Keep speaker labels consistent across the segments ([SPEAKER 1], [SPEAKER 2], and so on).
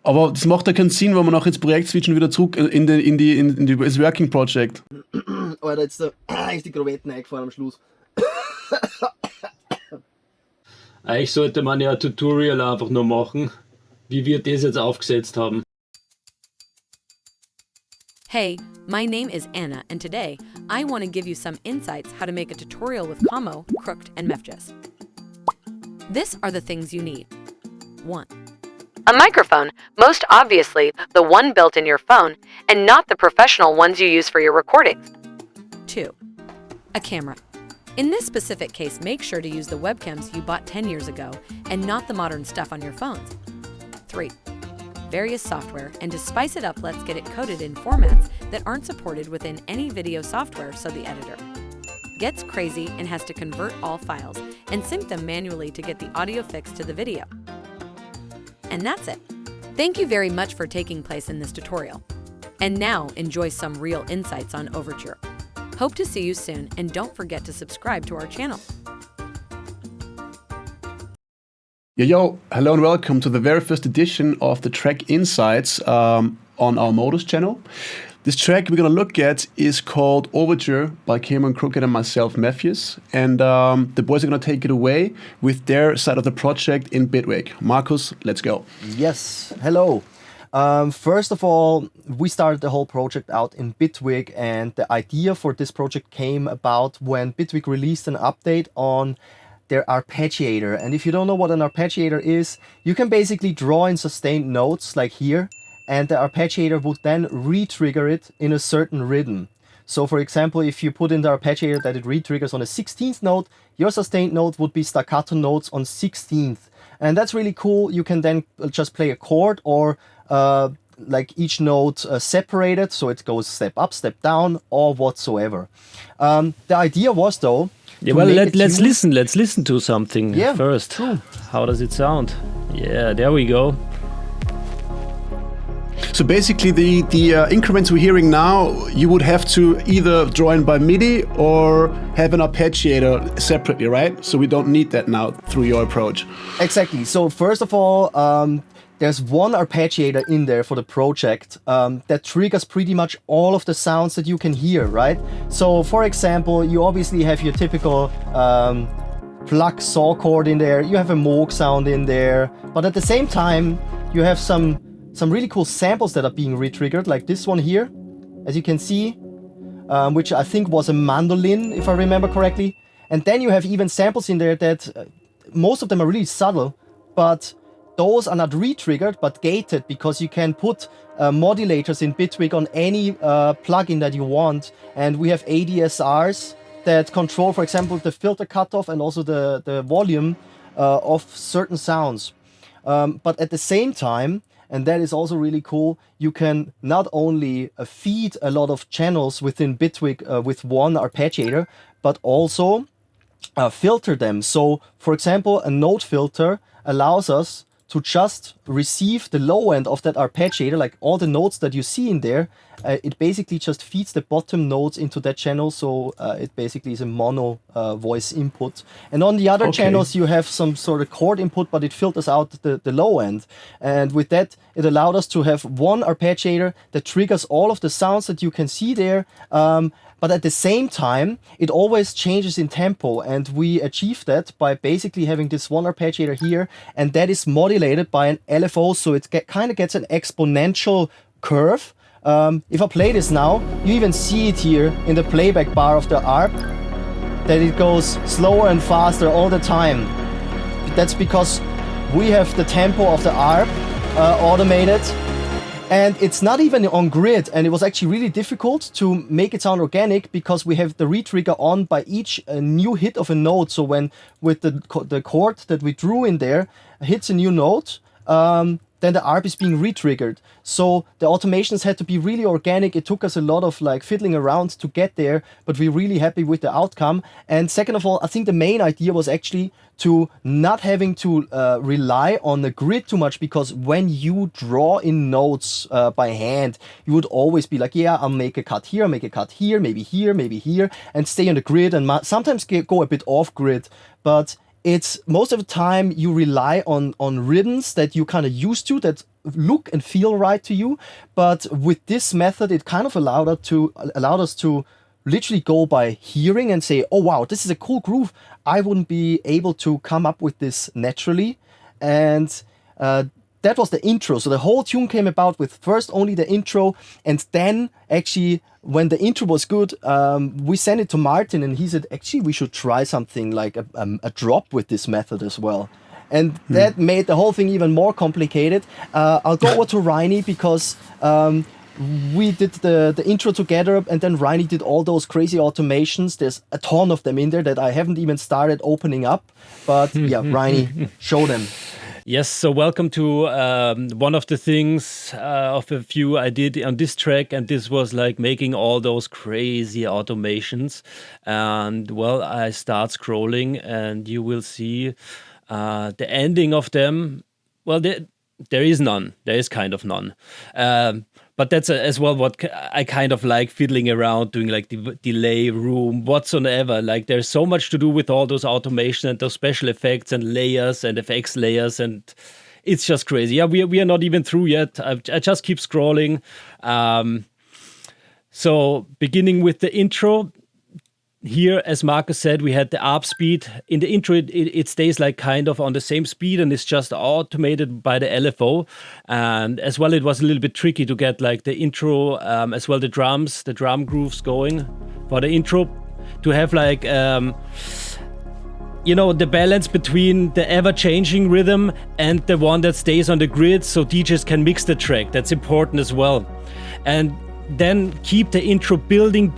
[SPEAKER 1] Aber das macht ja keinen Sinn, wenn wir nach ins Projekt switchen, wieder zurück in das Working Project.
[SPEAKER 2] Alter, jetzt ist die Krowetten eingefahren am Schluss.
[SPEAKER 3] Eigentlich sollte man ja ein Tutorial einfach nur machen, wie wir das jetzt aufgesetzt haben.
[SPEAKER 4] Hey, my name is Anna, and today I want to give you some insights how to make a tutorial with Camo Krooked Mefjus. These are the things you need. 1. A microphone, most obviously the one built in your phone and not the professional ones you use for your recordings. 2. A camera. In this specific case, make sure to use the webcams you bought 10 years ago and not the modern stuff on your phones. 3. Various software, and to spice it up, let's get it coded in formats that aren't supported within any video software, so the editor gets crazy and has to convert all files and sync them manually to get the audio fixed to the video. And that's it. Thank you very much for taking place in this tutorial. And now enjoy some real insights on Overture. Hope to see you soon, and don't forget to subscribe to our channel.
[SPEAKER 1] Yo, hello and welcome to the very first edition of the track Insights on our Modus channel. This track we're going to look at is called Overture by Camo Krooked and myself, Mefjus. And the boys are going to take it away with their side of the project in Bitwig. Marcus, let's go.
[SPEAKER 2] Yes, hello. First of all, we started the whole project out in Bitwig, and the idea for this project came about when Bitwig released an update on their arpeggiator. And if you don't know what an arpeggiator is, you can basically draw in sustained notes like here, and the arpeggiator would then re-trigger it in a certain rhythm. So for example, if you put in the arpeggiator that it re-triggers on a 16th note, your sustained note would be staccato notes on 16th. And that's really cool. You can then just play a chord or like each note separated, so it goes step up, step down, or whatsoever. The idea was though,
[SPEAKER 3] yeah, well, let's listen to something first.
[SPEAKER 2] True.
[SPEAKER 3] How does it sound? Yeah, there we go.
[SPEAKER 1] So basically the increments we're hearing now, you would have to either draw in by MIDI or have an arpeggiator separately, right? So we don't need that now through your approach.
[SPEAKER 2] Exactly. So first of all, there's one arpeggiator in there for the project that triggers pretty much all of the sounds that you can hear, right? So for example, you obviously have your typical pluck saw chord in there, you have a Moog sound in there, but at the same time, you have some really cool samples that are being re-triggered, like this one here, as you can see, which I think was a mandolin, if I remember correctly. And then you have even samples in there that most of them are really subtle, but those are not re-triggered, but gated, because you can put modulators in Bitwig on any plugin that you want. And we have ADSRs that control, for example, the filter cutoff and also the volume of certain sounds. But at the same time, and that is also really cool, you can not only feed a lot of channels within Bitwig with one arpeggiator, but also filter them. So, for example, a note filter allows us to just receive the low end of that arpeggiator, like all the notes that you see in there. It basically just feeds the bottom notes into that channel, so it basically is a mono voice input. And on the other channels you have some sort of chord input, but it filters out the low end. And with that, it allowed us to have one arpeggiator that triggers all of the sounds that you can see there. But at the same time, it always changes in tempo, and we achieve that by basically having this one arpeggiator here, and that is modulated by an LFO, so it kind of gets an exponential curve. If I play this now, you even see it here in the playback bar of the ARP, that it goes slower and faster all the time. That's because we have the tempo of the ARP automated. And it's not even on grid, and it was actually really difficult to make it sound organic because we have the re-trigger on by each new hit of a note. So when with the chord that we drew in there hits a new note, then the ARP is being re-triggered. So the automations had to be really organic. It took us a lot of like fiddling around to get there, but we're really happy with the outcome. And second of all, I think the main idea was actually to not having to rely on the grid too much, because when you draw in notes by hand, you would always be like, yeah, I'll make a cut here, I'll make a cut here, maybe here, and stay on the grid, and sometimes go a bit off grid. But it's most of the time you rely on rhythms that you kind of used to, that look and feel right to you. But with this method, it kind of allowed us to literally go by hearing and say, oh wow, this is a cool groove. I wouldn't be able to come up with this naturally. And that was the intro. So the whole tune came about with first only the intro, and then actually when the intro was good, we sent it to Martin, and he said, actually, we should try something like a drop with this method as well. And that made the whole thing even more complicated. I'll go over to Reini because we did the intro together, and then Reini did all those crazy automations. There's a ton of them in there that I haven't even started opening up. But yeah, Reini, show them.
[SPEAKER 5] Yes, so welcome to one of the things of a few I did on this track, and this was like making all those crazy automations. And well, I start scrolling and you will see the ending of them. Well, there is none. There is kind of none. But that's as well what I kind of like fiddling around, doing like the delay, room, whatsoever. Like there's so much to do with all those automation and those special effects and layers and FX layers, and it's just crazy. Yeah, we are not even through yet. I just keep scrolling. So beginning with the intro. Here, as Marcus said, we had the up speed. In the intro, it stays like kind of on the same speed, and it's just automated by the LFO. And as well, it was a little bit tricky to get like the intro, as well the drum grooves going for the intro, to have like, the balance between the ever-changing rhythm and the one that stays on the grid, so DJs can mix the track. That's important as well. And then keep the intro building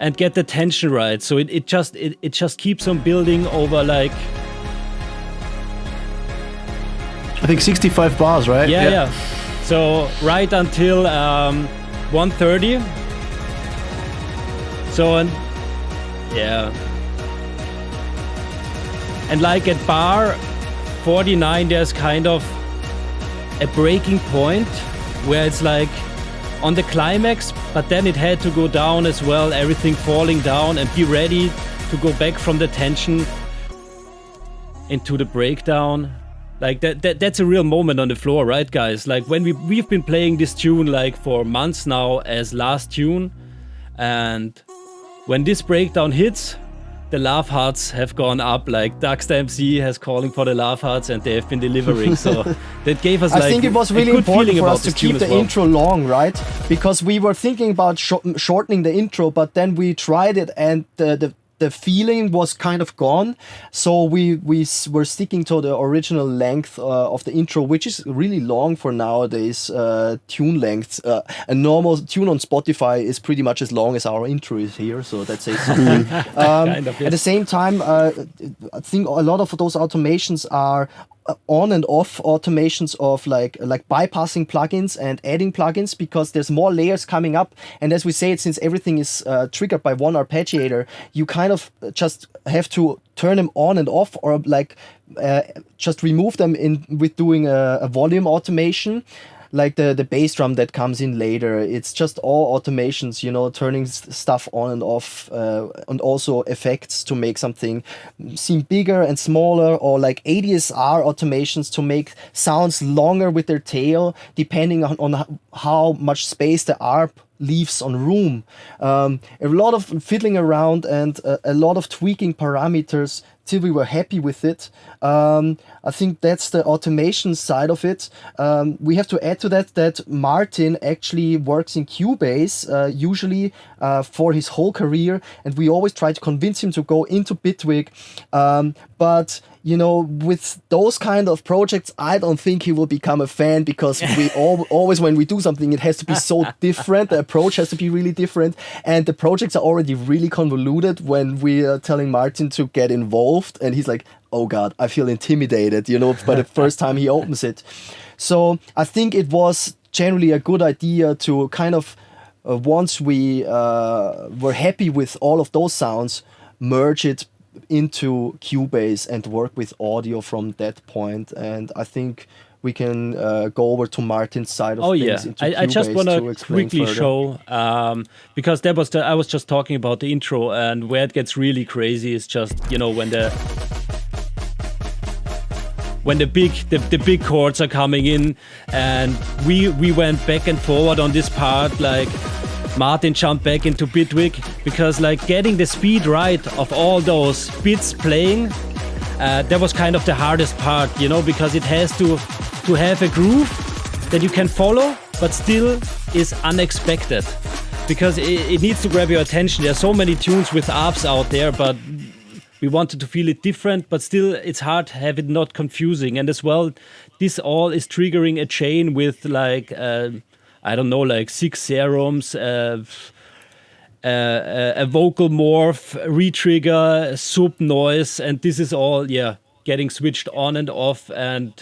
[SPEAKER 5] and get the tension right. So it just keeps on building over like,
[SPEAKER 1] I think 65 bars, right?
[SPEAKER 5] Yeah. So right until 1:30. So and like at bar 49, there's kind of a breaking point where it's like on the climax, but then it had to go down as well, everything falling down, and be ready to go back from the tension into the breakdown. Like that's a real moment on the floor, right, guys? Like when we've been playing this tune like for months now as last tune, and when this breakdown hits, the laugh hearts have gone up. Like Daxter MC has calling for the laugh hearts, and they have been delivering. So that gave us
[SPEAKER 2] I think it was really important for us to keep the intro long, right? Because we were thinking about shortening the intro, but then we tried it, and the feeling was kind of gone. So we were sticking to the original length of the intro, which is really long for nowadays tune lengths. A normal tune on Spotify is pretty much as long as our intro is here, so that says something.
[SPEAKER 5] Kind of, yes.
[SPEAKER 2] At the same time, I think a lot of those automations are on and off automations of like bypassing plugins and adding plugins, because there's more layers coming up. And as we say, since everything is triggered by one arpeggiator, you kind of just have to turn them on and off, or like just remove them with doing a volume automation. Like the bass drum that comes in later, it's just all automations, turning stuff on and off, and also effects to make something seem bigger and smaller, or like ADSR automations to make sounds longer with their tail, depending on how much space the ARP leaves on room. A lot of fiddling around and a lot of tweaking parameters till we were happy with it. I think that's the automation side of it. We have to add to that Martin actually works in Cubase usually for his whole career, and we always try to convince him to go into Bitwig. But with those kind of projects, I don't think he will become a fan, because we always, when we do something, it has to be so different. The approach has to be really different, and the projects are already really convoluted when we are telling Martin to get involved, and he's like, oh God, I feel intimidated, by the first time he opens it. So I think it was generally a good idea to kind of, once we were happy with all of those sounds, merge it into Cubase and work with audio from that point. And I think we can go over to Martin's side of things.
[SPEAKER 5] I just want to quickly show, because I was just talking about the intro, and where it gets really crazy is just, when the when the big chords are coming in, and we went back and forward on this part. Like Martin jumped back into Bitwig because like getting the speed right of all those bits playing, that was kind of the hardest part, you know, because it has to have a groove that you can follow, but still is unexpected. Because it needs to grab your attention. There are so many tunes with arps out there, but we wanted to feel it different, but still it's hard to have it not confusing. And as well, this all is triggering a chain with like, I don't know, like 6 serums, a vocal morph, retrigger, sub noise, and this is all, getting switched on and off and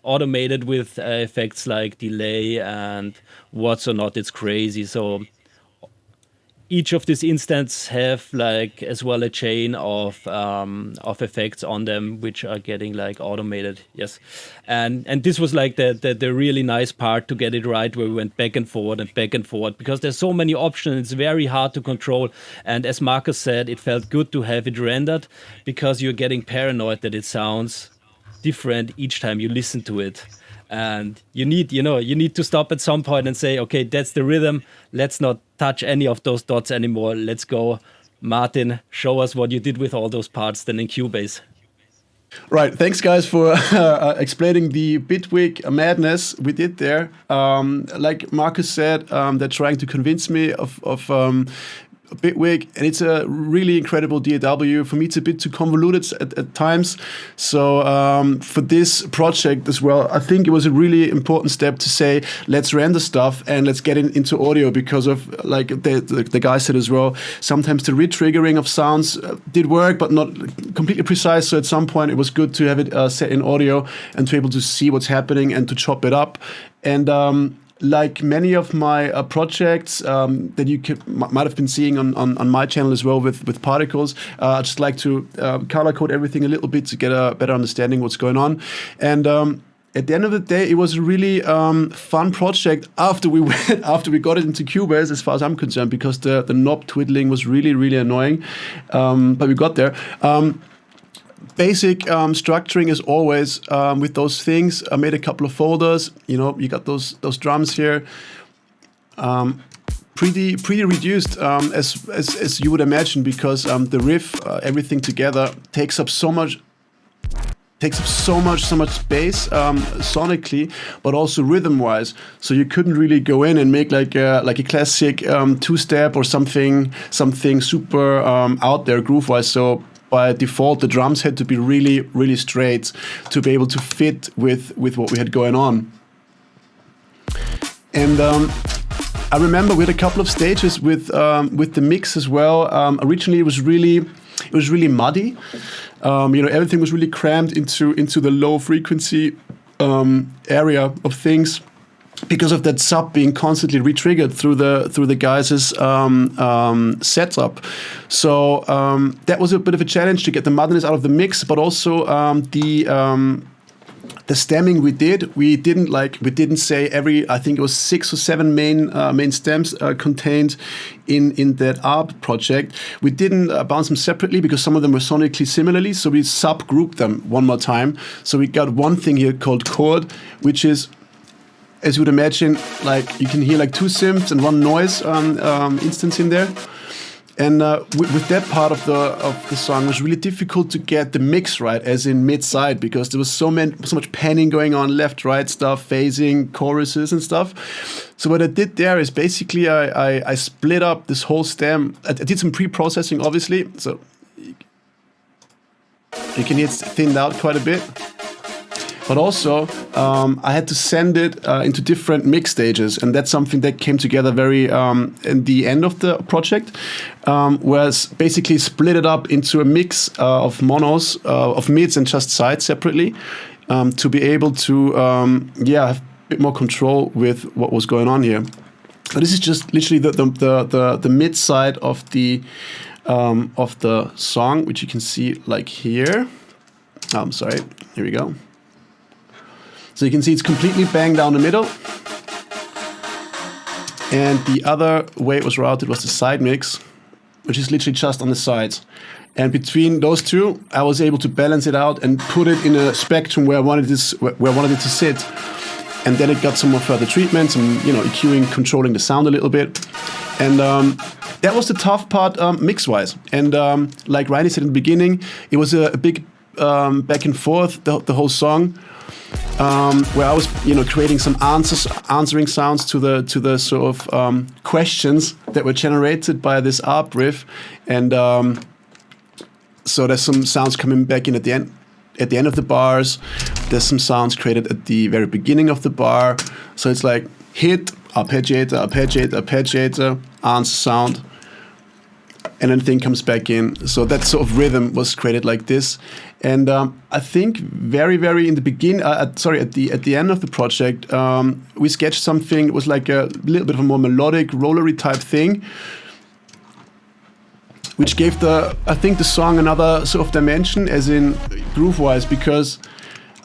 [SPEAKER 5] automated with effects like delay and what's or not. It's crazy. So each of these instances have like as well a chain of effects on them which are getting like automated. Yes, and this was like the really nice part to get it right, where we went back and forward because there's so many options. It's very hard to control, and as Marcus said, it felt good to have it rendered because you're getting paranoid that it sounds different each time you listen to it. And you need to stop at some point and say, okay, that's the rhythm. Let's not touch any of those dots anymore. Let's go. Martin, show us what you did with all those parts then in Cubase.
[SPEAKER 1] Right. Thanks, guys, for explaining the Bitwig madness we did there. Like Marcus said, they're trying to convince me of Bitwig, and it's a really incredible DAW. For me, it's a bit too convoluted at times. So for this project as well, I think it was a really important step to say, let's render stuff and let's get into audio, because of, like the guy said as well, sometimes the retriggering of sounds did work, but not completely precise. So at some point, it was good to have it set in audio and to be able to see what's happening and to chop it up. And like many of my projects that you might have been seeing on my channel as well with particles, I just like to color code everything a little bit to get a better understanding what's going on. And at the end of the day, it was a really fun project after we got it into Cubase, as far as I'm concerned, because the knob twiddling was really, really annoying. But we got there. Basic structuring as always with those things. I made a couple of folders. You know, you got those drums here, pretty reduced as you would imagine, because the riff, everything together takes up so much space sonically, but also rhythm-wise. So you couldn't really go in and make like a classic two-step or something super out there groove-wise. So by default, the drums had to be really, really straight to be able to fit with what we had going on. And I remember we had a couple of stages with the mix as well. Originally, it was really muddy. Everything was really crammed into the low frequency area of things, because of that sub being constantly re-triggered through the guys' setup. So that was a bit of a challenge to get the muddiness out of the mix, but also the stemming we didn't say I think it was 6 or 7 main stems contained in that ARP project. We didn't bounce them separately because some of them were sonically similarly, so we subgrouped them one more time. So we got one thing here called chord, which is, as you would imagine, like you can hear like 2 synths and 1 noise instance in there. And with that part of the song, it was really difficult to get the mix right, as in mid-side, because there was so much panning going on, left-right stuff, phasing, choruses and stuff. So what I did there is basically I split up this whole stem. I did some pre-processing, obviously, so you can hear it's thinned out quite a bit. But also, I had to send it into different mix stages, and that's something that came together very in the end of the project, was basically split it up into a mix of monos, of mids and just sides separately, to be able to have a bit more control with what was going on here. But this is just literally the mid side of the song, which you can see like here. Sorry, here we go. So you can see it's completely banged down the middle. And the other way it was routed was the side mix, which is literally just on the sides. And between those two, I was able to balance it out and put it in a spectrum where I wanted it to sit. And then it got some more further treatments and EQing, controlling the sound a little bit. And that was the tough part mix-wise. And like Riley said in the beginning, it was a big back and forth the whole song, where I was creating some answering sounds to the sort of questions that were generated by this ARP riff, and so there's some sounds coming back in at the end of the bars. There's some sounds created at the very beginning of the bar. So it's like hit, arpeggiator, arpeggiator, arpeggiator, answer sound, and then the thing comes back in. So that sort of rhythm was created like this. And I think very, very in the beginning, at the end of the project, we sketched something. It was like a little bit of a more melodic, rollery type thing, which gave the song another sort of dimension, as in groove-wise, because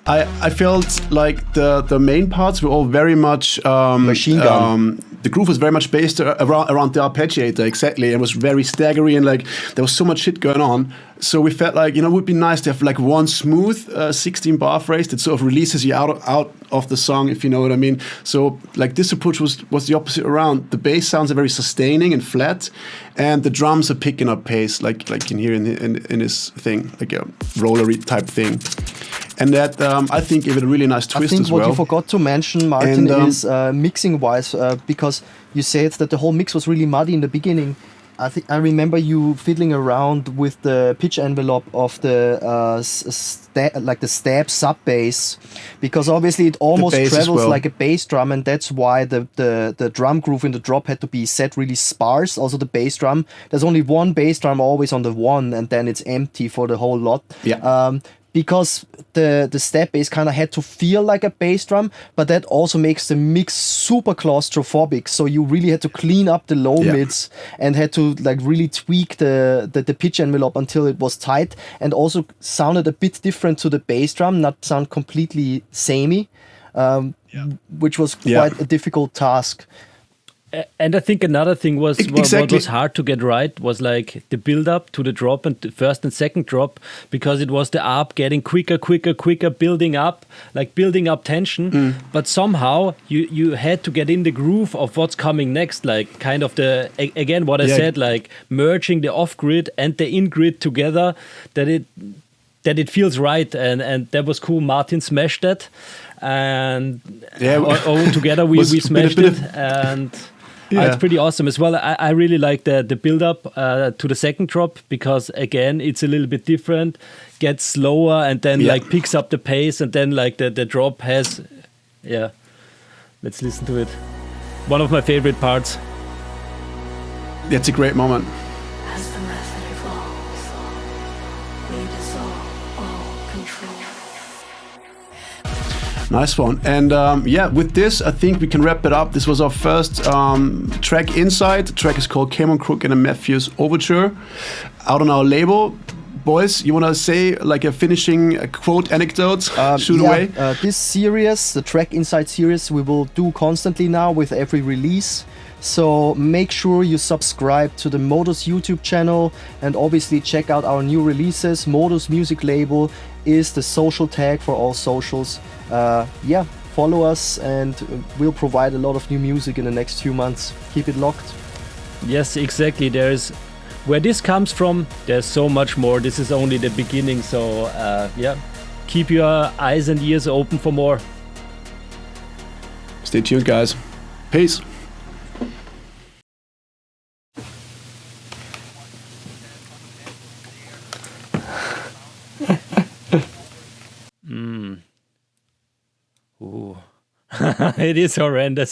[SPEAKER 1] I felt like the main parts were all very much
[SPEAKER 2] machine gun.
[SPEAKER 1] The groove was very much based around the arpeggiator, exactly. It was very staggery, and like there was so much shit going on. So we felt like, it would be nice to have like one smooth 16 bar phrase that sort of releases you out of the song, if you know what I mean. So like this approach was the opposite around. The bass sounds are very sustaining and flat, and the drums are picking up pace, like you can hear in this thing, like a rollery type thing. And that, I think, gave it a really nice twist as well.
[SPEAKER 2] I think what you forgot to mention, Martin, is mixing-wise, because you said that the whole mix was really muddy in the beginning. I remember you fiddling around with the pitch envelope of the the stab sub bass, because obviously it almost travels like a bass drum, and that's why the drum groove in the drop had to be set really sparse. Also the bass drum, there's only one bass drum always on the one, and then it's empty for the whole lot.
[SPEAKER 1] Yeah.
[SPEAKER 2] Because the step bass kind of had to feel like a bass drum, but that also makes the mix super claustrophobic. So you really had to clean up the low mids and had to like really tweak the pitch envelope until it was tight, and also sounded a bit different to the bass drum, not sound completely samey, which was quite a difficult task.
[SPEAKER 5] And I think another thing was
[SPEAKER 1] exactly.
[SPEAKER 5] what was hard to get right was like the build up to the drop, and the first and second drop, because it was the ARP getting quicker, building up tension. But somehow you had to get in the groove of what's coming next, like kind of again what I said, like merging the off grid and the in grid together, that it feels right, and that was cool. Martin smashed that, and all together we smashed it, and. It's pretty awesome as well. I really like the build up to the second drop, because again it's a little bit different, gets slower, and then like picks up the pace, and then like the drop has let's listen to it. One of my favorite parts.
[SPEAKER 1] That's a great moment.
[SPEAKER 6] As the method evolves, we dissolve all control.
[SPEAKER 1] Nice one. And with this, I think we can wrap it up. This was our first track inside. The track is called Camo Krooked Mefjus Overture, out on our label. Boys, you want to say like a finishing quote anecdote? Shoot away.
[SPEAKER 2] This series, the Track Inside series, we will do constantly now with every release. So make sure you subscribe to the Modus YouTube channel, and obviously check out our new releases. Modus music label is the social tag for all socials. Follow us, and we'll provide a lot of new music in the next few months. Keep it locked.
[SPEAKER 5] Yes, exactly. Where this comes from, there's so much more. This is only the beginning. So keep your eyes and ears open for more.
[SPEAKER 1] Stay tuned, guys. Peace.
[SPEAKER 5] Ooh. It is horrendous.